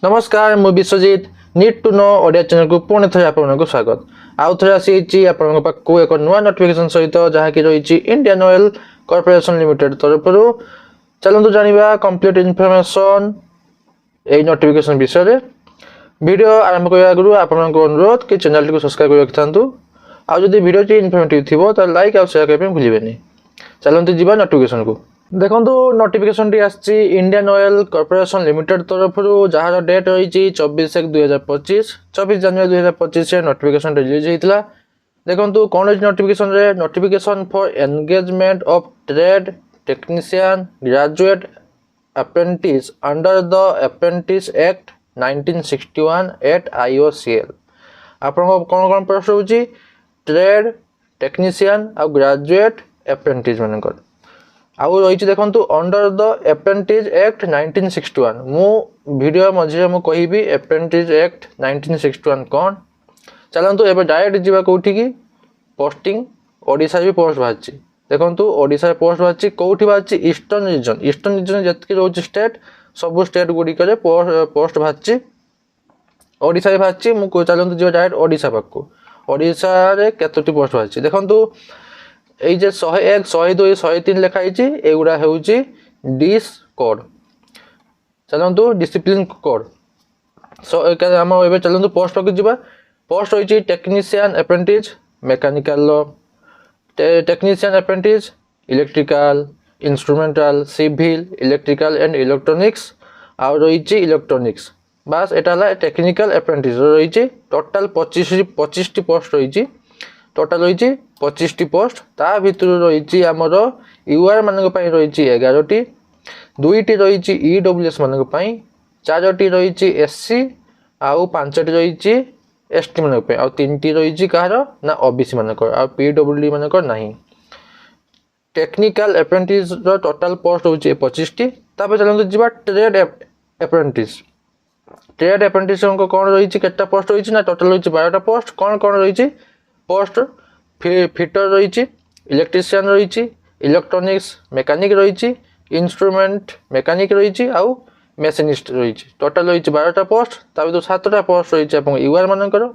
नमस्कार मु Biswajit need to know Odia channel को पुणी थे आपको स्वागत आउ थे आसी आपण पाखक एक नुआ नोटिफिकेशन सहित जहाँकि रही इंडियन ऑयल कॉर्पोरेशन लिमिटेड तरफ चलतु जाना कंप्लीट इनफॉरमेशन यही नोटिफिकेशन विषय वीडियो आरंभ करने आगु आपको अनुरोध कि चैनल को सब्सक्राइब कर रखि था आउ जब वीडियो इनफॉर्मेटिव थी तो लाइक और शेयर करने भूलें। चलते जावा नोटिफिकेशन को देखो नोटिफिकेशन टी आसी इंडियन ऑयल कॉर्पोरेशन लिमिटेड तरफ जार डेट रही 24/1/2025 24 जनवरी 2025 नोटिफिकेशन रिलीज होता। देखो कौन रही नोटिफिकेशन रे notification for engagement of trade technician graduate apprentice under the apprentice act 1961 at IOCL। आपको कौन कौन पोस्ट होची ट्रेड टेक्नीशियन आ ग्रेजुएट अप्रेंटिस मानकर आउ रही देखो अंडर द अप्रेंटिस एक्ट 1961 मु वीडियो मझे मु कहबी अप्रेंटिस एक्ट 1961 कौन। चलतु एवं डायरेक्ट जावा कौटी की पोस्टिंग ओडिशा भी पोस्ट बाहरी देखो ओडिशा पोस्ट बाहरी कौटी बाहरी ईस्टर्न रीजन जितकी रोच स्टेट सबू स्टेट गुड़िक पोस्ट बाहरी ओडिशा भी बाहरी मुझे चलतु जी डायरेक्ट ओडिशा पाखु ओडिशा रे केतोटी पोस्ट बाहरी देखो ये 101 102 103 लिखाई एगुड़ा हूँ डिस कोड। चलतु डिसिप्लिन कोड आम ए चलतु पोस्ट पाक जा पोस्ट रही टेक्नीशियन अप्रेंटिस मेकानिकल लॉ technician apprentice electrical instrumental civil electrical and electronics आउ रही इलेक्ट्रॉनिक्स बास एटा टेक्निकल अप्रेंटिस रही टोटाल 25 पोस्ट रही टोटाल रही 25 पोस्ट ता भितर रही आमर यूआर मान रही 11टी 2टी रही EWS मान 4टी रही SC आउ 5टी रही ST मान 3टी रही कहार ना OBC मानक आ PWD मानक नहीं। टेक्निकल अप्रेंटिस टोटाल पोस्ट होची 25टी। तापर चलते जावा ट्रेड अप्रेंटिस कौन रही केटा पोस्ट रही ना टोटाल रही 12टा पोस्ट कौन कौन रही पोस्ट फिटर रही इलेक्ट्रीशियन रही इलेक्ट्रॉनिक्स मेकानिक रही इंस्ट्रूमेंट मेकानिक रही आउ मेसीनिस्ट रही टोटाल रही 12टा पोस्ट तो 7टा पोस्ट रही यूआर मानकर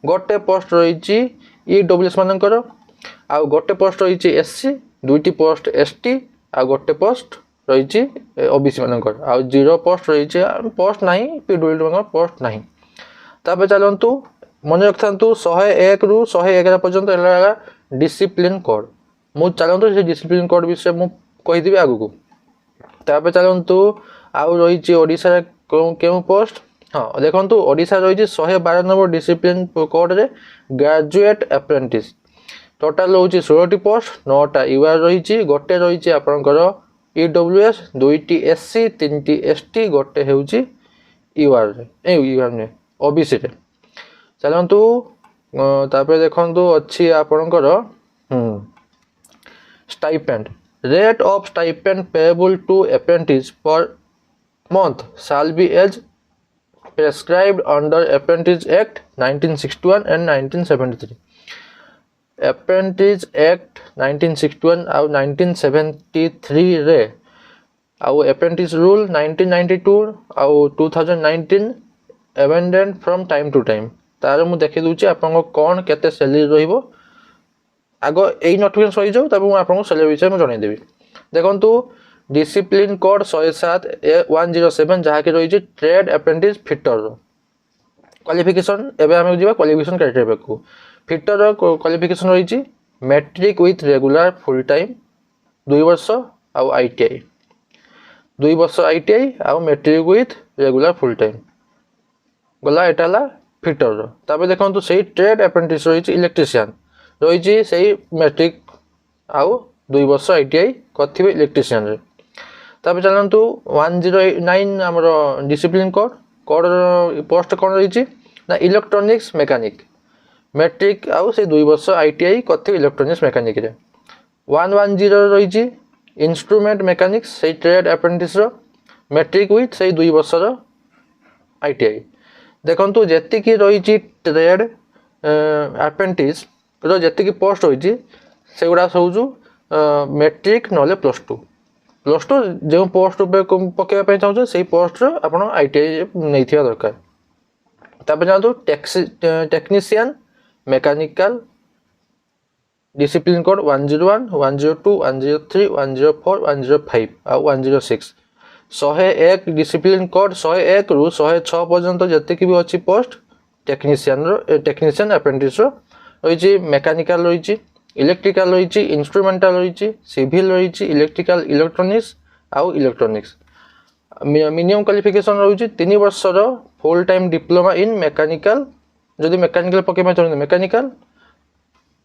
गोटे पोस्ट रही EWS मानकर आउ गोटे पोस्ट रही SC 2टी पोस्ट ST आ गोटे पोस्ट रही OBC मानकर आउ 0 पोस्ट रही पोस्ट नहीं PWD पोस्ट नहीं। तापर चलतु मन रखता 101 रु 111 पर्यटन डिसिप्लिन कोड मु चलतु से डिसिप्लिन कोड विषय मुझे कहीदेवी आगू। तापर चलतु आउ रही ओडिशा क्यों पोस्ट हाँ देखो ओडिशा रही 112 नंबर डिसिप्लिन कोड रे ग्रेजुएट अप्रेंटिस टोटाल रोचे 16टी पोस्ट 9टा यूआर रही गोटे रही आपंकर EWS 2टी SC 3टी ST गोटे हूँ यूआर यूआर OBC रे। चलतु तापर देखो अच्छी आपणकर stipend rate of stipend payable to apprentice per month shall be as prescribed under apprentice act 1961 and 1973। Apprentice act 1961 आउ 1973 रे आउ अप्रेंटिस रूल 1992 आउ 2019 amended from time to time तार मुझे देखी दूसरी आपको कौन केते सैलरी रहिबो आग यही नोटिफिकेशन सही जाऊ तब मुझे आपको सैलरी विषय में जनईदेवी। देखो डिसिप्लिन कोड 107/107 जहाँकि रही ट्रेड अप्रेंटिस फिटर क्वालिफिकेशन एवं आम जा क्वालिफिकेशन क्राइटेरिया को फिटर क्वालिफिकेशन रही matric with regular full time 2 वर्ष आउ ITI 2 वर्ष ITI आउ matric with regular full time गला एटा फिटर। तापर देखो से ट्रेड अप्रेंटिस रही इलेक्ट्रीशियन रही से मैट्रिक आउ 2 वर्ष ITI कथिबे इलेक्ट्रीशियन रे। तापर चलतु 109 आमर डिसिप्लिन कोड पोस्ट कौन रही ना इलेक्ट्रॉनिक्स मेकानिक मैट्रिक आउ से 2 वर्ष ITI कथिबे इलेक्ट्रॉनिक्स मेकानिक रे। 110 रही इंस्ट्रूमेंट मेकानिक्स से ट्रेड अप्रेंटिस मैट्रिक विथ से 2 वर्ष ITI। देखो जी रही ट्रेड अप्रेंटिस जी पोस्ट रही से गुड़ा सब मैट्रिक ना +2 +2 जो पोस्ट पकड़ा चाहूँ से पोस्ट आप ITI नहीं दरकार। तापर जानतु टेक्नीशियन मेकानिकल डिसिप्लिन कोड 101, 102, 103, 104, 105 आ 106 101 डिसिप्लिन कोड 101 रु 106 पर्यंत जति भी अच्छी पोस्ट टेक्नीशियन अप्रेंटिस रही मेकानिकल रही इलेक्ट्रिकल रही इंस्ट्रूमेंटाल रही सिविल रही इलेक्ट्रिकल इलेक्ट्रोनिक्स आउ इलेक्ट्रोनिक्स मिनिमम क्वालिफिकेशन रही 3 वर्षर full time diploma in mechanical जदि मेकानिकल पकेमा चाहते मेकानिकल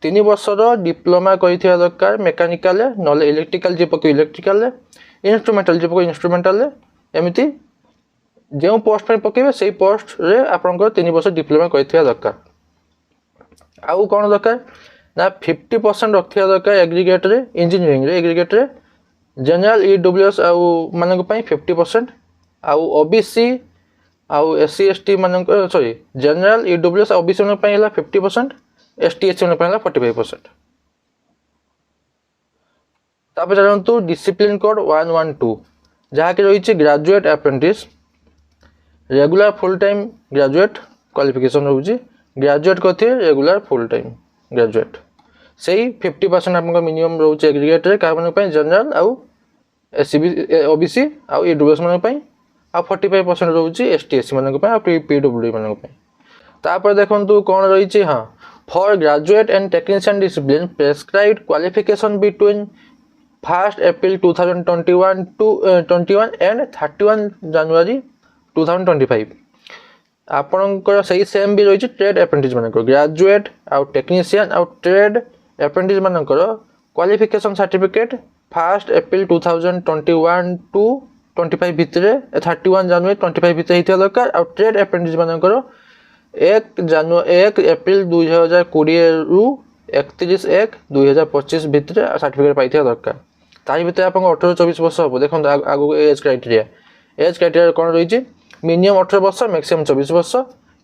3 वर्षर डिप्लोमा कर दरकार मेकानिकल ना इलेक्ट्रिकल जी पके इलेक्ट्रिकल इंस्ट्रूमेंटाल जी पके इंस्ट्रूमेंटाल एमती जो पोस्ट पर पकेबे से पोस्ट रे आपन 3 वर्ष डिप्लोमा कर दरकार। आउ कौन दरकार ना 50% रखा दरकार एग्रीगेट रे इंजीनियरिंग रे एग्रीगेट रे जनरल EWS आउ मानक 50% आउ OBC आउ SC ST मानक सॉरी जनरल EWS OBC मानक 50% ST SC मानक 45%। तापर जानतु डिसिप्लिन कोड 112 जहाँ कि रही graduate apprentice regular full time graduate qualification रोचे ग्रेजुएट करते रेगुलर फुल टाइम ग्रेजुएट से 50% आप मिनिमम रोचे एग्रीगेट रे का मानक जनरल आउ OBC आउ EWS मानक आ 45% रोचे ST SC मानक आ PWD मानक। तापर देखंतु कौन रही हाँ for graduate and technician discipline prescribed qualification between 1 April 2021 to 21 and 31 January 2025 आपणकर सही सेम भी रही ट्रेड अप्रेंटिस मानक ग्रेजुएट आउ टेक्नीशियन आउ ट्रेड अप्रेंटिस मानकर क्वालिफिकेशन सर्टिफिकेट 1 April 2021 टू 25 भितर 31 January 25 भितर होता दरकार आउ ट्रेड अप्रेंटिस मानकर 1 April 2020 रु 31/1/2025 भितर सर्टिफिकेट पाई दरकार। तारी भितर आप 18-24 वर्ष हम देखो आगु एज क्राइटेरिया कौन रही मिनिमम 18 वर्ष मैक्सिमम 24 वर्ष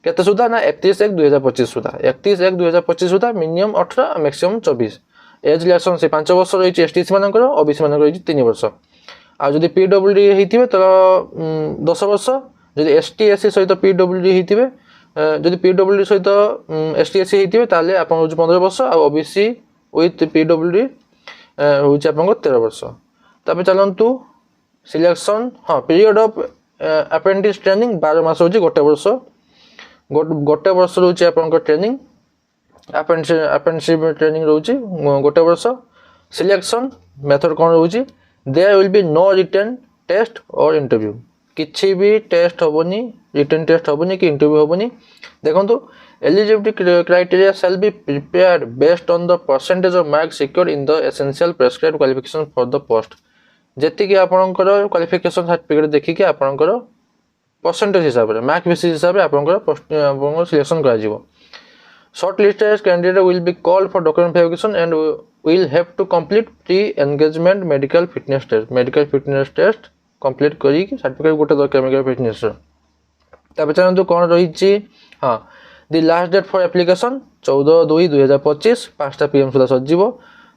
केते सुधा ना 31/1/2025 सुधा 31/1/2025 सुधा मिनिमम 18 मैक्सिमम 24 एज रिलेक्शन से 5 वर्ष रही STC मानकर OBC मानकर रही 3 वर्ष आ जदि PWD होइथिबे तो 10 वर्ष जदि ST SC सहित PWD होइथिबे जदि PWD सहित ST SC होइथिबे ताले आपन 15 वर्ष आ OBC विथ PWD होउछि आपन 13 वर्ष। तबे चलंतु सिलेक्शन हाँ पीरियड ऑफ अप्रेंटिस ट्रेनिंग 12 मास होछि गोटे वर्ष गोटे वर्ष रोचे आपन ट्रेनिंग अप्रेंटिसशिप ट्रेनिंग रोचे गोटे वर्ष। सिलेक्शन मेथड कौन रोचे there will be no written test और इंटरव्यू किछि भी टेस्ट होबनी रिटन टेस्ट होबनी कि इंटरव्यू होबनी। देखंतु eligibility criteria shall be prepared based on the percentage of marks secured in the essential prescribed qualification for the post जेतिक आपणकर क्वालिफिकेशन सर्टिफिकेट देखिए आपणकर परसेंटेज हिसाब से मार्क बेसिस हिसाब से आपणकर सिलेक्शन करा shortlisted candidate will be called for document verification and will have to complete pre engagement medical fitness test complete करी सर्टिफिकेट गोटे दरकार मेडिकल फिटनेस। तापर चलते कौन रही हाँ the last date for application 14/2/2025 5टा PM सुधा सजीव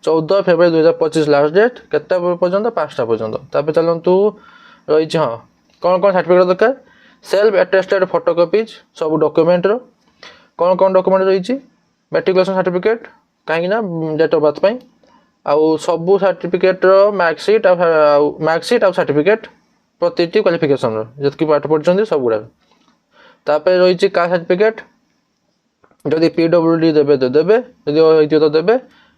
14 February 2025 लास्ट डेट केता पर्यंत 5टा पर्यंत। तापर चलतु रही हाँ कौन कौन सर्टिफिकेट दरकार सेल्फ अटेस्टेड फोटोकॉपीज सब डॉक्यूमेंट रो कौन कौन डॉक्यूमेंट रही मैट्रिकुलेशन सर्टिफिकेट कहीं डेट ऑफ बर्थ आउ सबू सर्टिफिकेट मार्कशीट आउ सर्टिफिकेट प्रति क्वालिफिकेशन जी पाठ पढ़ते सब गुड़ा। तापर रही कास्ट सर्टिफिकेट जदि PWD देबे तो देबे जदि तो देबे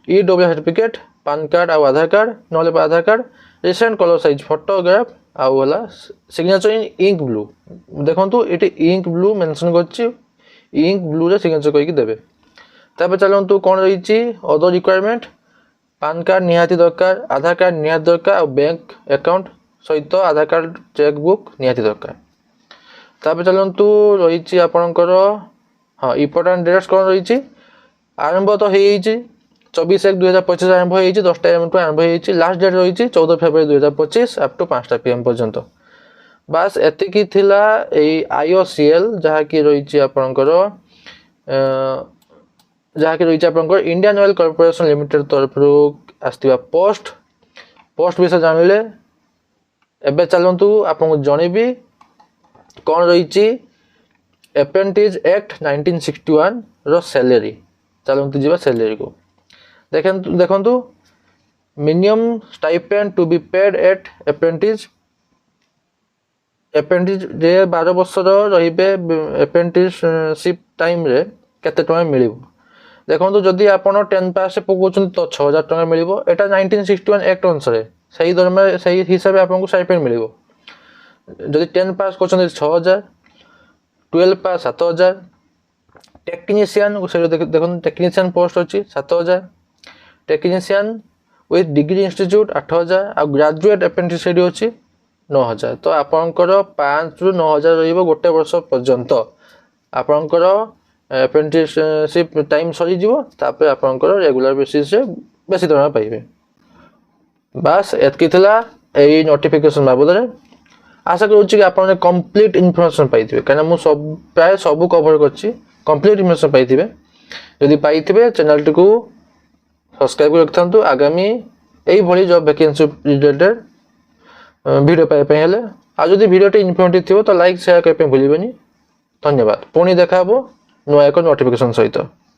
EWS सर्टिफिकेट पान कार्ड आउ आधार कार्ड ना Aadhaar card recent colour size photograph आउ वाला सिग्नेचर इन इंक ब्लू देखंतु एटी इंक ब्लू मेंशन करछि इंक ब्लू रे सिग्नेचर करके देबे। तापर चलंतु कोन रही अदर रिक्वायरमेंट पान कार्ड निहाती दरकार आधार कार्ड निहाती दरकार आउ बैंक अकाउंट सहित आधार कार्ड चेकबुक निहाती दरकार। तापर चलंतु रही आपणकर हाँ इम्पोर्टाट डेट्स कौन रही आरंभ तो हो 24/1/2025 आरंभ हो 10टा AM आरंभ हो लास्ट डेट रही 14 February 2025 अप टू 5टा PM पर्यंत। बास एतिकी थिला IOCL जहाँकि रही आपणकर जहाँकि रही आपणकर इंडियन ऑयल कॉर्पोरेशन लिमिटेड तरफ आसथिबा पोस्ट विषय जानले ଏବେ ଚାଲନ୍ତୁ ଆପଣଙ୍କୁ ଜଣେଇବି କ'ଣ ରହିଛି Apprentice Act 1961 ର ସ୍ୟାଲେରୀ। ଚାଲନ୍ତୁ ଯିବା ସ୍ୟାଲେରୀକୁ। ଦେଖନ୍ତୁ minimum stipend to be paid at apprentice ଯେ 12 ବର୍ଷର ରହିବେ apprenticeship ଟାଇମ୍ରେ କେତେ ଟଙ୍କା ମିଳିବ। ଦେଖନ୍ତୁ ଯଦି ଆପଣ 10 ପାସ୍ ପକାଉଛନ୍ତି ତ 6000 ଟଙ୍କା ମିଳିବ। ଏଇଟା 1961 ଆକ୍ଟ ଅନୁସାରେ ସେଇ ଦରମା ସେଇ ହିସାବରେ ଆପଣଙ୍କୁ ଷ୍ଟାଇପେଣ୍ଡ ମିଳିବ। ଯଦି 10 ପାସ୍ କରୁଛନ୍ତି 6000, 12 ପାସ୍ 7000, ଟେକ୍ନିସିଆନ୍ ସେଇଟା ଦେଖନ୍ତୁ ଟେକ୍ନିସିଆନ୍ ପୋଷ୍ଟ ଅଛି 7000, ଟେକ୍ନିସିଆନ୍ ୱିଥ୍ ଡିଗ୍ରୀ ଇନଷ୍ଟିଚ୍ୟୁଟ୍ 8000 ଆଉ ଗ୍ରାଜୁଏଟ୍ ଆପ୍ରେଣ୍ଟିସ୍ ସେଇଠି ଅଛି 9000। ତ ଆପଣଙ୍କର 5 ରୁ 9000 ରହିବ ଗୋଟେ ବର୍ଷ ପର୍ଯ୍ୟନ୍ତ। ଆପଣଙ୍କର ଆପ୍ରେଣ୍ଟିସସିପ୍ ଟାଇମ୍ ସରିଯିବ, ତାପରେ ଆପଣଙ୍କର ରେଗୁଲାର ବେସିସ୍ରେ ବେଶୀ ଦରମା ପାଇବେ। ବାସ୍ ଏତିକି ଥିଲା ଏଇ ନୋଟିଫିକେସନ୍ ବାବଦରେ। ଆଶା କରୁଛି କି ଆପଣ କମ୍ପ୍ଲିଟ୍ ଇନଫର୍ମେସନ୍ ପାଇଥିବେ, କାହିଁକିନା ମୁଁ ପ୍ରାୟ ସବୁ କଭର୍ କରିଛି। କମ୍ପ୍ଲିଟ୍ ଇନଫର୍ମେସନ୍ ପାଇଥିବେ। ଯଦି ପାଇଥିବେ ଚ୍ୟାନେଲ୍ଟିକୁ ସବସ୍କ୍ରାଇବ୍ କରି ରଖିଥାନ୍ତୁ ଆଗାମୀ ଏଇଭଳି ଜବ୍ ଭ୍ୟାକେନ୍ସି ରିଲେଟେଡ୍ ଭିଡ଼ିଓ ପାଇବା ପାଇଁ ହେଲେ। ଆଉ ଯଦି ଭିଡ଼ିଓଟି ଇନଫର୍ମେଟିଭ୍ ଥିବ ତ ଲାଇକ୍ ସେୟାର କରିବା ପାଇଁ ଭୁଲିବେନି। ଧନ୍ୟବାଦ। ପୁଣି ଦେଖା ହେବ ନୂଆ ଏକ ନୋଟିଫିକେସନ୍ ସହିତ।